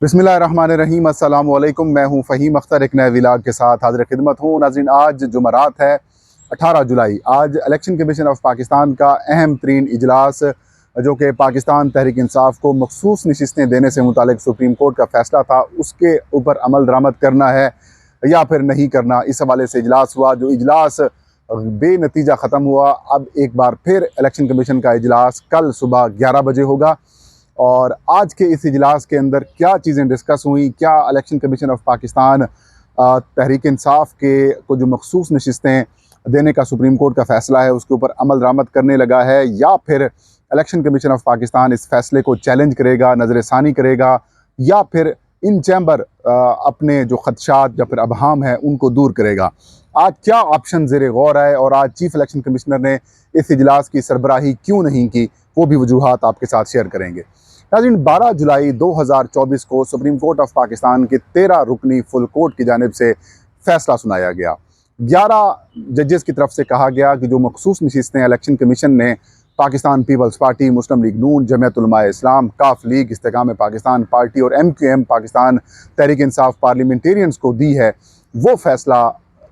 बिस्मिल्लाहिर्रहमानिर्रहीम, अस्सलामु अलैकुम। मैं हूं फ़हीम अख्तर, एक नए व्लॉग के साथ हाज़िर खिदमत हूं। नाज़रीन, आज जुमरात है 18 जुलाई। आज इलेक्शन कमीशन ऑफ पाकिस्तान का अहम तरीन इजलास, जो कि पाकिस्तान तहरीक इंसाफ को मखसूस नशिस्तें देने से मुतालिक सुप्रीम कोर्ट का फ़ैसला था, उसके ऊपर अमल दरामद करना है या फिर नहीं करना, इस हवाले से इजलास हुआ। जो इजलास बेनतीजा ख़त्म हुआ। अब एक बार फिर इलेक्शन कमीशन का इजलास कल सुबह 11 बजे होगा। और आज के इस इजलास के अंदर क्या चीज़ें डिस्कस हुई, क्या election commission of Pakistan Tehreek Insaf के को जो मखसूस नशिस्तें देने का सुप्रीम कोर्ट का फ़ैसला है उसके ऊपर अमल दरामद करने लगा है, या फिर इलेक्शन कमीशन ऑफ पाकिस्तान इस फैसले को चैलेंज करेगा, नज़रसानी करेगा, या फिर इन चैम्बर अपने जो खदशात या फिर अबहाम है उनको दूर करेगा। आज क्या ऑप्शन ज़ेर गौर है और आज चीफ इलेक्शन कमिश्नर ने इस इजलास की सरबराही क्यों नहीं की, वो भी वजूहात आपके साथ शेयर करेंगे। नाज़रीन, 12 जुलाई 2024 को सुप्रीम कोर्ट ऑफ पाकिस्तान के 13 रुकनी फुल कोर्ट की जानिब से फ़ैसला सुनाया गया। 11 जजेस की तरफ से कहा गया कि जो मखसूस नशिस्तें इलेक्शन कमीशन ने पाकिस्तान पीपल्स पार्टी, मुस्लिम लीग नून, जमीयत उलमा इस्लाम, काफ लीग, इस्तेकाम पाकिस्तान पार्टी और MQM पाकिस्तान तहरीक इंसाफ पार्लियामेंटेरियंस को दी है, वो फ़ैसला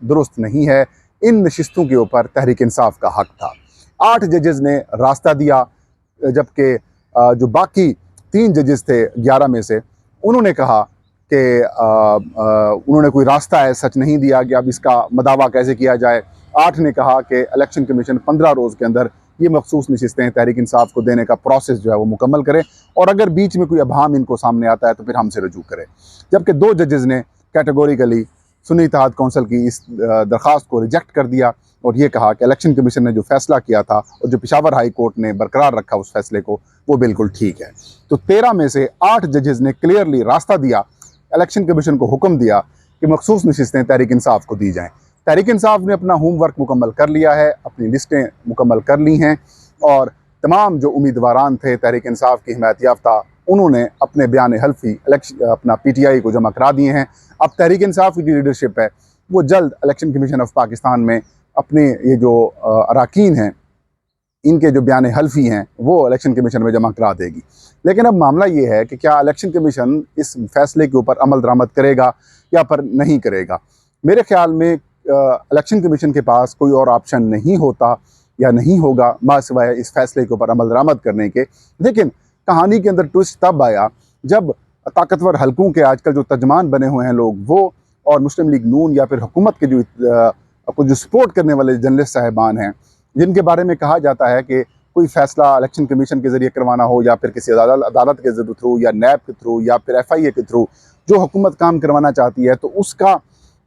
दुरुस्त नहीं है। इन नशिस्तों के ऊपर तहरीक इंसाफ का हक था। 8 जजेस ने रास्ता दिया, जबकि जो बाकी 3 जजेस थे 11 में से, उन्होंने कहा कि उन्होंने कोई रास्ता है सच नहीं दिया कि अब इसका मदावा कैसे किया जाए। 8 ने कहा कि इलेक्शन कमीशन 15 रोज़ के अंदर ये मखसूस नशिस्तें तहरीक इंसाफ को देने का प्रोसेस जो है वो मुकम्मल करे, और अगर बीच में कोई अभाम इनको सामने आता है तो फिर हमसे रजू करे। जबकि 2 जजेस ने कैटेगोरिकली सुन्नी इत्तेहाद कौंसिल की इस दरख्वास्त को रिजेक्ट कर दिया और ये कहा कि इलेक्शन कमीशन ने जो फैसला किया था और जो पेशावर हाई कोर्ट ने बरकरार रखा उस फैसले को, वो बिल्कुल ठीक है। तो 13 में से 8 जजेस ने क्लियरली रास्ता दिया, इलेक्शन कमीशन को हुक्म दिया कि मखसूस नशिस्तें तहरीक इंसाफ को दी जाएँ। तहरीक इंसाफ ने अपना होमवर्क मुकम्मल कर लिया है, अपनी लिस्टें मुकम्मल कर ली हैं, और तमाम जो उम्मीदवारान थे तहरीक इंसाफ की हिमायत याफ्ता, उन्होंने अपने बयान हल्फी अपना PTI को जमा करा दिए हैं। अब तहरीक इंसाफ की लीडरशिप है वो जल्द इलेक्शन कमीशन ऑफ पाकिस्तान में अपने ये जो अराकीन हैं, इनके जो बयान हल्फी हैं, वो इलेक्शन कमीशन में जमा करा देगी। लेकिन अब मामला ये है कि क्या इलेक्शन कमीशन इस फैसले के ऊपर अमल दरामद करेगा या पर नहीं करेगा। मेरे ख्याल में इलेक्शन कमीशन के पास कोई और ऑप्शन नहीं होता या नहीं होगा सिवाय इस फैसले के ऊपर अमल दरामद करने के। लेकिन कहानी के अंदर ट्विस्ट तब आया जब ताकतवर हलकों के आजकल जो तर्जमान बने हुए हैं लोग, वो और मुस्लिम लीग नून या फिर हुकूमत के जो सपोर्ट करने वाले जर्नलिस्ट साहिबान हैं, जिनके बारे में कहा जाता है कि कोई फ़ैसला इलेक्शन कमीशन के ज़रिए करवाना हो या फिर किसी अदालत के थ्रू या नैब के थ्रू या फिर FIA के थ्रू जो हुकूमत काम करवाना चाहती है, तो उसका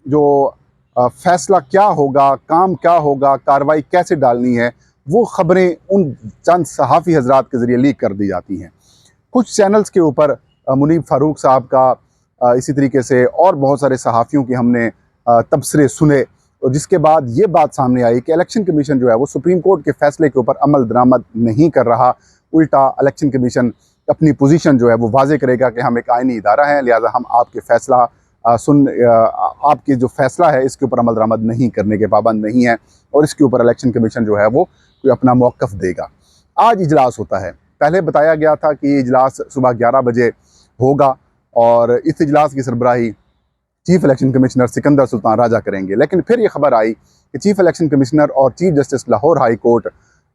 जो फ़ैसला क्या होगा, काम क्या होगा, कार्रवाई कैसे डालनी है, वो ख़बरें उन चंद सहाफ़ी हज़रात के ज़रिए लीक कर दी जाती हैं। कुछ चैनल्स के ऊपर मुनीब फ़ारूक साहब का, इसी तरीके से और बहुत सारे सहाफ़ियों के हमने तबसरे सुने, और जिसके बाद ये बात सामने आई कि इलेक्शन कमीशन जो है वो सुप्रीम कोर्ट के फ़ैसले के ऊपर अमल दरामद नहीं कर रहा। उल्टा इलेक्शन कमीशन अपनी पोजीशन जो है वो वाज़े करेगा कि हम एक आइनी इदारा हैं, लिहाजा हम आपके फ़ैसला आपके जो फ़ैसला है इसके ऊपर अमल दरामद नहीं करने के पाबंद नहीं है, और इसके ऊपर इलेक्शन कमीशन जो है वो कोई अपना मौक़िफ़ देगा। आज इजलास होता है। पहले बताया गया था कि इजलास सुबह 11 बजे होगा और इस इजलास की सरबराही chief election commissioner Sikandar Sultan Raja करेंगे। लेकिन फिर ये खबर आई कि चीफ इलेक्शन कमिश्नर और chief justice Lahore high court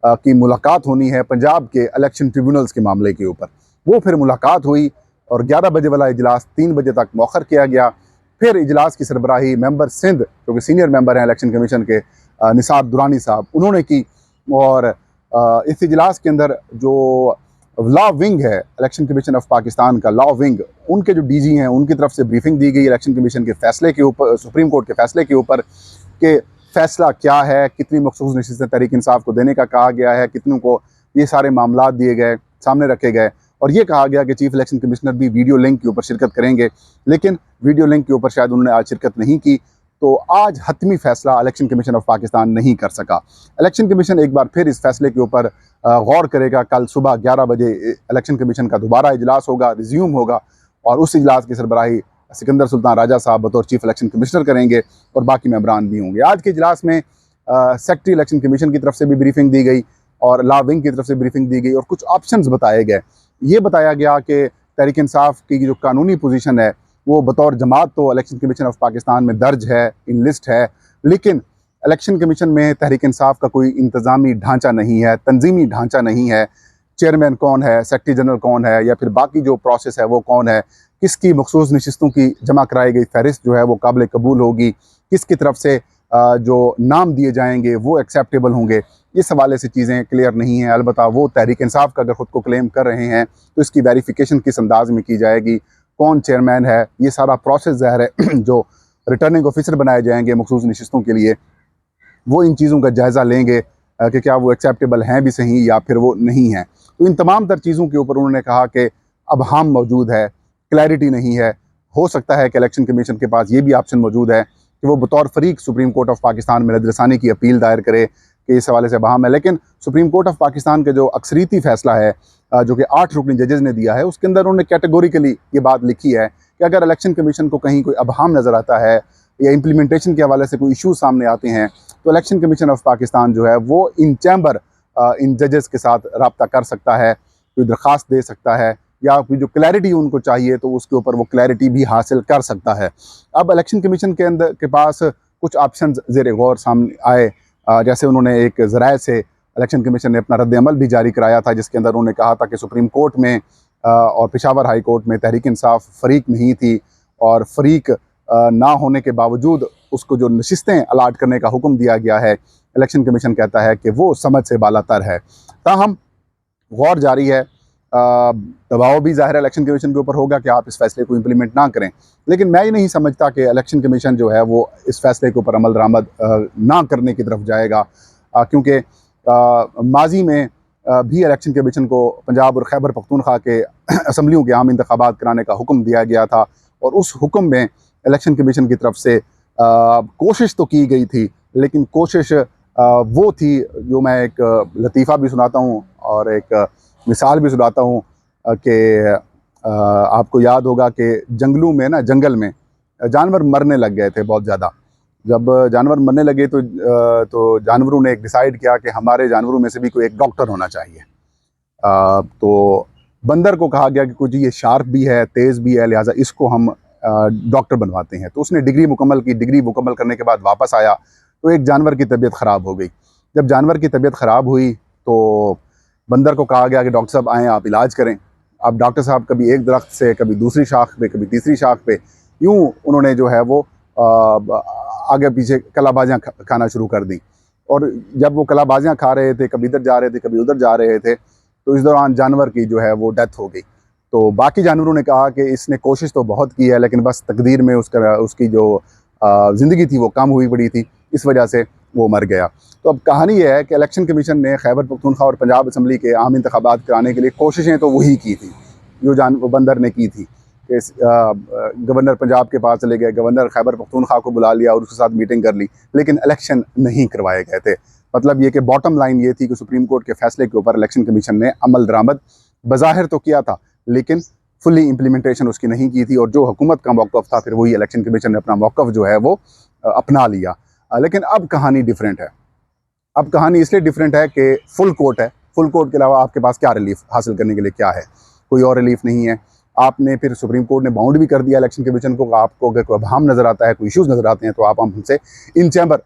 की मुलाकात होनी है पंजाब के इलेक्शन ट्रिब्यूनल्स के मामले के ऊपर। वो फिर मुलाकात हुई और 11 बजे वाला इजलास 3 बजे तक मौखर किया गया। फिर इजलास की सरबराही मेंबर सिंध, जो कि सीनियर मेंबर हैं इलेक्शन कमीशन के, निसार दुरानी साहब, उन्होंने की। और इस इजलास के अंदर जो लॉ विंग है इलेक्शन कमीशन ऑफ पाकिस्तान का, लॉ विंग, उनके जो DG हैं उनकी तरफ से ब्रीफिंग दी गई इलेक्शन कमीशन के फ़ैसले के ऊपर, सुप्रीम कोर्ट के फ़ैसले के ऊपर, कि फ़ैसला क्या है, कितनी मखसूस नशिस्तें तहरीक इंसाफ को देने का कहा गया है, कितनों को ये सारे मामला दिए गए, सामने रखे गए, और ये कहा गया कि चीफ इलेक्शन कमिश्नर भी वीडियो लिंक के ऊपर शिरकत करेंगे। लेकिन वीडियो लिंक के ऊपर शायद उन्होंने आज शिरकत नहीं की, तो आज हतमी फ़ैसला इलेक्शन कमीशन ऑफ पाकिस्तान नहीं कर सका। इलेक्शन कमीशन एक बार फिर इस फैसले के ऊपर गौर करेगा। कल सुबह 11 बजे इलेक्शन कमीशन का दोबारा इजलास होगा, रिज्यूम होगा, और उस इजलास की सरबराही सिकंदर सुल्तान राजा साहब बतौर चीफ इलेक्शन कमिश्नर करेंगे और बाकी मेंबरान भी होंगे। आज के इजलास में सेक्रेटरी इलेक्शन कमीशन की तरफ से भी ब्रीफिंग दी गई और लॉ विंग की तरफ से ब्रीफिंग दी गई और कुछ ऑप्शंस बताए गए। ये बताया गया कि तहरीक इंसाफ की जो कानूनी पोजीशन है वो बतौर जमात तो इलेक्शन कमीशन ऑफ पाकिस्तान में दर्ज है, इन लिस्ट है, लेकिन इलेक्शन कमीशन में तहरीक इंसाफ का कोई इंतज़ामी ढांचा नहीं है, तंजीमी ढांचा नहीं है। चेयरमैन कौन है, सेक्रेटरी जनरल कौन है, या फिर बाकी जो प्रोसेस है वो कौन है, किसकी मखसूस नशिस्तों की जमा कराई गई फहरिस्त जो है वो काबिल कबूल होगी, किसकी तरफ से जो नाम दिए जाएंगे वो एक्सेप्टेबल होंगे, इस हवाले से चीज़ें क्लियर नहीं हैं। अलबत्ता वो तहरीक इंसाफ का अगर ख़ुद को क्लेम कर रहे हैं तो इसकी वेरिफिकेशन किस अंदाज में की जाएगी, कौन चेयरमैन है, ये सारा प्रोसेस ज़ाहिर है जो रिटर्निंग ऑफिसर बनाए जाएंगे मखसूस नशिस्तों के लिए वो इन चीज़ों का जायज़ा लेंगे कि क्या वो एक्सेप्टेबल हैं भी सही या फिर वो नहीं हैं। तो इन तमाम तर चीज़ों के ऊपर उन्होंने कहा कि अब हम मौजूद है, क्लैरिटी नहीं है। हो सकता है कि इलेक्शन कमीशन के पास ये भी ऑप्शन मौजूद है कि वो बतौर फरीक सुप्रीम कोर्ट ऑफ पाकिस्तान में रद्द-ए-रसानी की अपील दायर करे कि इस हवाले से बहम है। लेकिन सुप्रीम कोर्ट ऑफ पाकिस्तान का जो अक्सरियती फ़ैसला है जो कि 8 रुकनी जजेज़ ने दिया है, उसके अंदर उन्होंने कैटेगोरिकली ये बात लिखी है कि अगर इलेक्शन कमीशन को कहीं कोई अबहम नज़र आता है या इम्प्लीमेंटेशन के हवाले से कोई इशू सामने आते हैं तो इलेक्शन कमीशन ऑफ पाकिस्तान जो है वो इन चैम्बर इन जजेस के साथ रब्ता कर सकता है, कोई दरख्वास्त दे सकता है, या कोई जो क्लैरिटी उनको चाहिए तो उसके ऊपर वो क्लैरिटी भी हासिल कर सकता है। अब इलेक्शन कमीशन के अंदर के पास कुछ ऑप्शन ज़ेर गौर सामने आए, जैसे उन्होंने एक ज़राए से इलेक्शन कमीशन ने अपना रद्द-ए-अमल भी जारी कराया था जिसके अंदर उन्होंने कहा था कि सुप्रीम कोर्ट में और पेशावर हाई कोर्ट में तहरीक इंसाफ फ़रीक नहीं थी और फ़रीक ना होने के बावजूद उसको जो नशिस्तें अलाट करने का हुक्म दिया गया है, इलेक्शन कमीशन कहता है कि वो समझ से बालातर है। ताहम गौर जारी है, दबाव भी ज़ाहिर इलेक्शन कमीशन के ऊपर होगा कि आप इस फैसले को इम्प्लीमेंट ना करें, लेकिन मैं ये नहीं समझता कि इलेक्शन कमीशन जो है वो इस फैसले के ऊपर अमल दरामद ना करने की तरफ जाएगा, क्योंकि माजी में भी इलेक्शन कमीशन को पंजाब और खैबर पख्तूनख्वा के असम्बलियों के आम इंतखाबात कराने का हुक्म दिया गया था और उस हुक्म में इलेक्शन कमीशन की तरफ से कोशिश तो की गई थी, लेकिन कोशिश वो थी जो मैं एक लतीफ़ा भी सुनाता हूँ और एक मिसाल भी सुनाता हूँ कि आपको याद होगा कि जंगल में जानवर मरने लग गए थे बहुत ज़्यादा। जब जानवर मरने लगे तो जानवरों ने एक डिसाइड किया कि हमारे जानवरों में से भी कोई एक डॉक्टर होना चाहिए। तो बंदर को कहा गया कि कुछ ये शार्प भी है, तेज़ भी है, लिहाजा इसको हम डॉक्टर बनवाते हैं। तो उसने डिग्री मुकम्मल की, डिग्री मुकम्मल करने के बाद वापस आया तो एक जानवर की तबीयत ख़राब हो गई। जब जानवर की तबीयत ख़राब हुई तो बंदर को कहा गया कि डॉक्टर साहब आएँ, आप इलाज करें। अब डॉक्टर साहब कभी एक दरख्त से, कभी दूसरी शाख पे, कभी तीसरी शाख पे, यूँ उन्होंने जो है वो आगे पीछे कलाबाजियाँ खाना शुरू कर दी। और जब वो कलाबाजियाँ खा रहे थे, कभी इधर जा रहे थे, कभी उधर जा रहे थे, तो इस दौरान जानवर की जो है वो डेथ हो गई। तो बाकी जानवरों ने कहा कि इसने कोशिश तो बहुत की है लेकिन बस तकदीर में उसकी जो ज़िंदगी थी वो कम हुई पड़ी थी, इस वजह से वो मर गया। तो अब कहानी ये है कि इलेक्शन कमीशन ने खैबर पख्तूनख्वा और पंजाब असम्बली के आम इंतखाबात कराने के लिए कोशिशें तो वही की थी जो बंदर ने की थी कि गवर्नर पंजाब के पास चले गए, गवर्नर खैबर पख्तूनख्वा को बुला लिया और उसके साथ मीटिंग कर ली, लेकिन इलेक्शन नहीं करवाए गए थे। मतलब ये कि बॉटम लाइन ये थी कि सुप्रीम कोर्ट के फैसले के ऊपर इलेक्शन कमीशन ने अमल दरामद बज़ाहिर तो किया था लेकिन फुली इम्प्लीमेंटेशन उसकी नहीं की थी, और जो हुकूमत का मौक़िफ़ था फिर वही इलेक्शन कमीशन ने अपना मौक़िफ़ जो है वो अपना लिया। लेकिन अब कहानी डिफरेंट है। अब कहानी इसलिए डिफरेंट है कि फुल कोर्ट है। फुल कोर्ट के अलावा आपके पास क्या रिलीफ हासिल करने के लिए क्या है? कोई और रिलीफ नहीं है। आपने फिर सुप्रीम कोर्ट ने बाउंड भी कर दिया इलेक्शन कमीशन को, आपको अगर कोई अबहम नज़र आता है, कोई इशूज़ नज़र आते हैं तो आप हमसे इन चैम्बर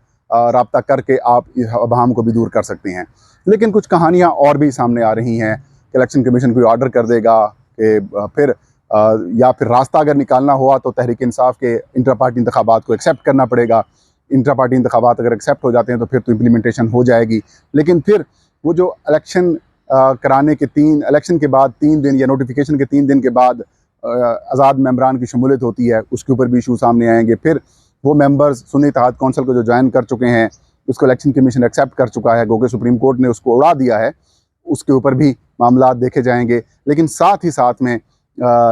रब्ता करके आप इस अबहम को भी दूर कर सकते हैं। लेकिन कुछ कहानियाँ और भी सामने आ रही हैं कि इलेक्शन कमीशन कोई ऑर्डर कर देगा कि फिर या फिर रास्ता अगर निकालना हुआ तो तहरीक इंसाफ के इंटर पार्टी इंतखाबात को एक्सेप्ट करना पड़ेगा। इंटर पार्टी इंतखाबात अगर एक्सेप्ट हो जाते हैं तो फिर तो इम्प्लीमेंटेशन हो जाएगी, लेकिन फिर वो जो इलेक्शन कराने के इलेक्शन के बाद 3 दिन या नोटिफिकेशन के 3 दिन के बाद आज़ाद मेंबरान की शमूलियत होती है, उसके ऊपर भी इशू सामने आएंगे। फिर वो मेंबर्स सुन्नी इत्तेहाद कौंसिल को जो ज्वाइन कर चुके हैं उसको इलेक्शन कमीशन एक्सेप्ट कर चुका है, क्योंकि सुप्रीम कोर्ट ने उसको उड़ा दिया है, उसके ऊपर भी मामला देखे जाएंगे। लेकिन साथ ही साथ में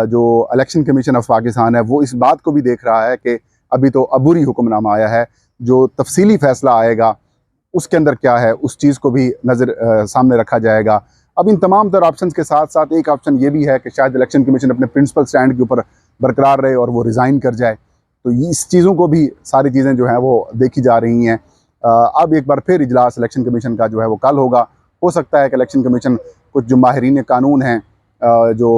जो इलेक्शन कमीशन ऑफ पाकिस्तान है वो इस बात को भी देख रहा है कि अभी तो अबूरी हुक्मनामा आया है, जो तफसीली फ़ैसला आएगा उसके अंदर क्या है उस चीज़ को भी सामने रखा जाएगा। अब इन तमाम तर ऑप्शन के साथ साथ एक ऑप्शन ये भी है कि शायद इलेक्शन कमीशन अपने प्रिंसिपल स्टैंड के ऊपर बरकरार रहे और वो रिज़ाइन कर जाए। तो इस चीज़ों को भी सारी चीज़ें जो हैं वो देखी जा रही हैं। अब एक बार फिर इजलास इलेक्शन कमीशन का जो है वो कल होगा। हो सकता है कि इलेक्शन कमीशन कुछ जो माहिरीन कानून हैं जो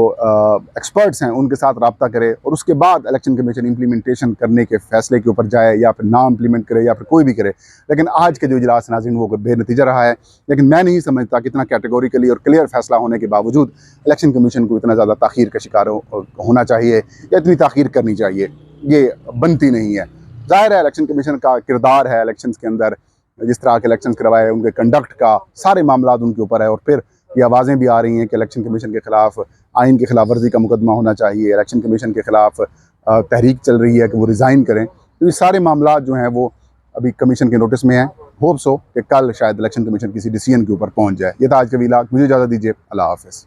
एक्सपर्ट्स हैं उनके साथ रब्ता करे और उसके बाद इलेक्शन कमीशन इम्प्लीमेंटेशन करने के फैसले के ऊपर जाए, या फिर ना इम्प्लीमेंट करे या फिर कोई भी करे। लेकिन आज के जो इजलास नाज़रीन वो बेनतीजा रहा है। लेकिन मैं नहीं समझता कि इतना कैटेगोरिकली और क्लियर फैसला होने के बावजूद इलेक्शन कमीशन को इतना ज़्यादा ताख़ीर का शिकार होना चाहिए या इतनी ताख़ीर करनी चाहिए, ये बनती नहीं है। ज़ाहिर है इलेक्शन कमीशन का किरदार है इलेक्शन के अंदर, जिस तरह के इलेक्शन करवाए उनके कंडक्ट का सारे मामला उनके ऊपर है। और फिर ये आवाज़ें भी आ रही हैं कि इलेक्शन कमीशन के ख़िलाफ़ आइन की खिलाफ वर्जी का मुकदमा होना चाहिए, इलेक्शन कमीशन के ख़िलाफ़ तहरीक चल रही है कि वो रिज़ाइन करें। तो ये सारे मामला जो हैं वो अभी कमीशन के नोटिस में हैं। होप्स हो कि कल शायद इलेक्शन कमीशन किसी डिसीजन के ऊपर पहुँच जाए। ये था आज का व्लॉग, मुझे इजाज़त दीजिए, अल्लाह हाफ़िज़।